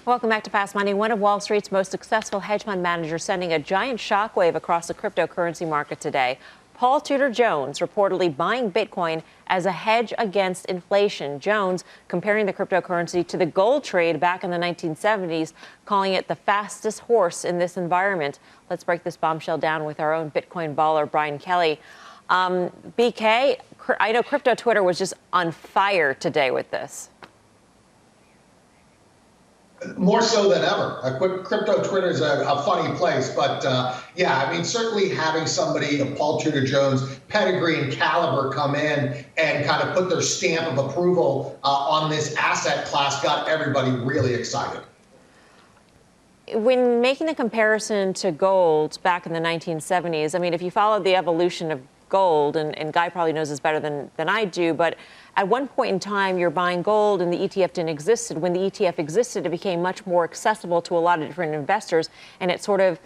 Welcome back to Fast Money. One of Wall Street's most successful hedge fund managers sending a giant shockwave across the cryptocurrency market today. Paul Tudor Jones reportedly buying Bitcoin as a hedge against inflation. Jones comparing the cryptocurrency to the gold trade back in the 1970s, calling it the fastest horse in this environment. Let's break this bombshell down with our own Bitcoin baller, Brian Kelly. BK, I know crypto Twitter was just on fire today with this. More so than ever. Crypto Twitter is a funny place, but yeah, I mean, certainly having somebody of Paul Tudor Jones' pedigree and caliber come in and kind of put their stamp of approval on this asset class got everybody really excited. When making the comparison to gold back in the 1970s, I mean, if you follow the evolution of gold, and Guy probably knows this better than I do, but at one point in time, you're buying gold and the ETF didn't exist. When the ETF existed, it became much more accessible to a lot of different investors, and it sort of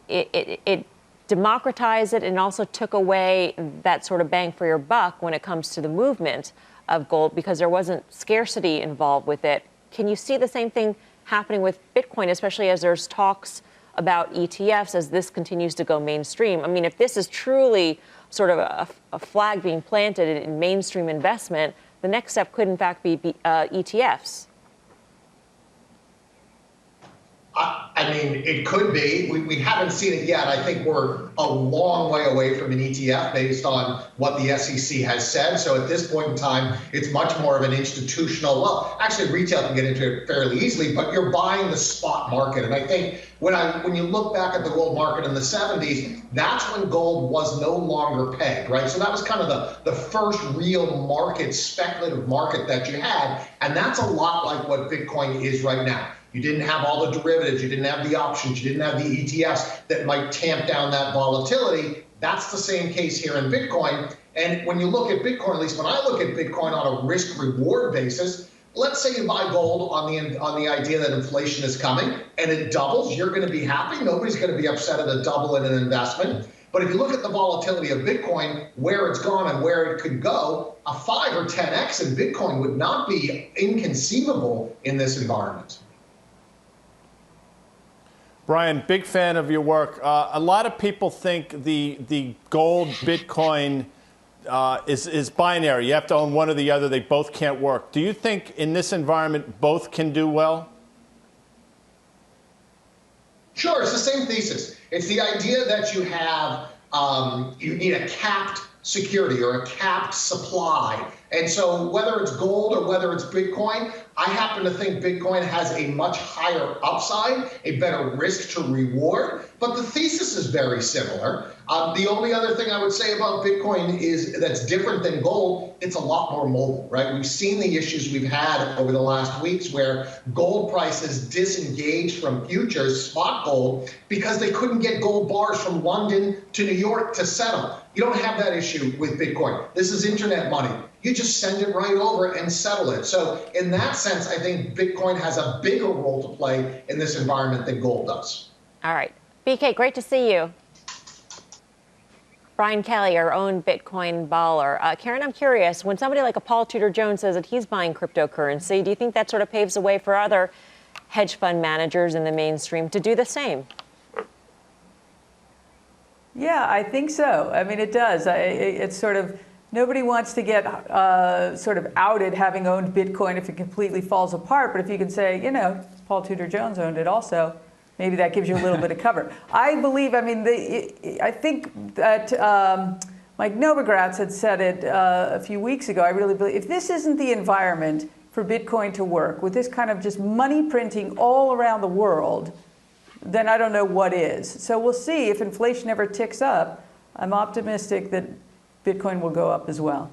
it democratized it and also took away that sort of bang for your buck when it comes to the movement of gold because there wasn't scarcity involved with it. Can you see the same thing happening with Bitcoin, especially as there's talks about ETFs as this continues to go mainstream? I mean, if this is truly sort of a flag being planted in mainstream investment, the next step could, in fact, be ETFs. I mean, it could be. We haven't seen it yet. I think we're a long way away from an ETF based on what the SEC has said. So at this point in time, it's much more of an institutional, well, actually retail can get into it fairly easily, but you're buying the spot market. And I think when you look back at the gold market in the 70s, that's when gold was no longer pegged, right? So that was kind of the first real market, speculative market that you had. And that's a lot like what Bitcoin is right now. You didn't have all the derivatives, you didn't have the options, you didn't have the ETFs that might tamp down that volatility. That's the same case here in Bitcoin. And when you look at Bitcoin, at least when I look at Bitcoin on a risk-reward basis, let's say you buy gold on the idea that inflation is coming and it doubles, you're going to be happy. Nobody's going to be upset at a double in an investment. But if you look at the volatility of Bitcoin, where it's gone and where it could go, a 5 or 10x in Bitcoin would not be inconceivable in this environment. Brian, big fan of your work. A lot of people think the gold Bitcoin is binary. You have to own one or the other. They both can't work. Do you think in this environment both can do well? Sure, it's the same thesis. It's the idea that you have, you need a capped security or a capped supply. And so whether it's gold or whether it's Bitcoin, I happen to think Bitcoin has a much higher upside, a better risk to reward, but the thesis is very similar. The only other thing I would say about Bitcoin is that's different than gold, it's a lot more mobile, right? We've seen the issues we've had over the last weeks where gold prices disengaged from futures, spot gold, because they couldn't get gold bars from London to New York to settle. You don't have that issue with Bitcoin. This is internet money. You just send it right over and settle it. So in that sense, I think Bitcoin has a bigger role to play in this environment than gold does. All right. BK, great to see you. Brian Kelly, our own Bitcoin baller. Karen, I'm curious, when somebody like a Paul Tudor Jones says that he's buying cryptocurrency, do you think that sort of paves the way for other hedge fund managers in the mainstream to do the same? Yeah, I think so. I mean, it does. It's sort of, nobody wants to get sort of outed having owned Bitcoin if it completely falls apart. But if you can say, you know, Paul Tudor Jones owned it also, maybe that gives you a little bit of cover. I believe, I mean, I think that Mike Novogratz had said it a few weeks ago. I really believe if this isn't the environment for Bitcoin to work, with this kind of just money printing all around the world, then I don't know what is. So we'll see if inflation ever ticks up. I'm optimistic that Bitcoin will go up as well.